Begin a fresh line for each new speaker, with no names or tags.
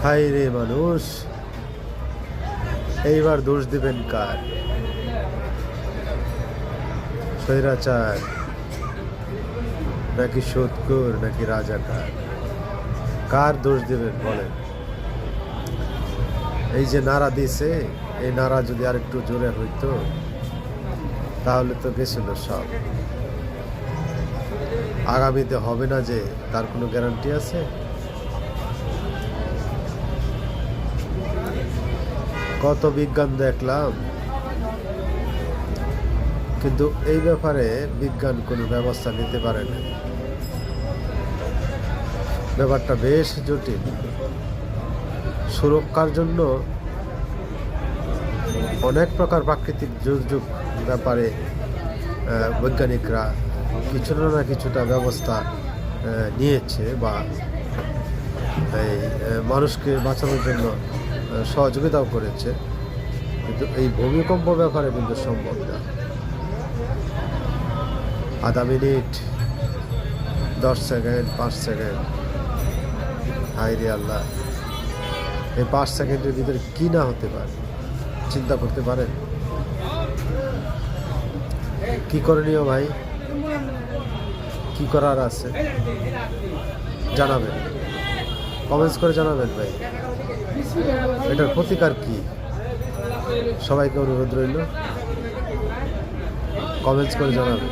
হায় রে মানুষ, এইবার দোষ দিবেন কার? স্বৈরাচার নাকি সুদখোর নাকি রাজাকার? কার দোষ দিবেন বলেন? এই যে নারা দিছে, এই নারা যদি আর একটু জোরে হইতো তাহলে তো গেছিল সব। আগামীতে হবে না যে তার কোনো গ্যারান্টি আছে? কত বিজ্ঞান দেখলাম, কিন্তু এই ব্যাপারে বিজ্ঞান কোনো ব্যবস্থা নিতে পারে না। ব্যাপারটা বেশ জটিল। সুরক্ষার জন্য অনেক প্রকার প্রাকৃতিক দুর্যোগ ব্যাপারে বৈজ্ঞানিকরা কিছুটা না কিছুটা ব্যবস্থা নিয়েছে বা এই মানুষকে বাঁচানোর জন্য সহযোগিতাও করেছে, কিন্তু এই ভূমিকম্প ব্যাপারে কিন্তু সম্ভব না। আধা মিনিট, 10 সেকেন্ড, 5 সেকেন্ড, হায় রে আল্লাহ, এই 5 সেকেন্ডের ভিতরে কি না হতে পারে চিন্তা করতে পারেন? কি করণীয় ভাই? কি করার আছে জানাবেন, কমেন্টস করে জানাবেন ভাই। এটার প্রতিকার কি? সবাইকে অনুরোধ রইল, কমেন্টস করে জানাবেন।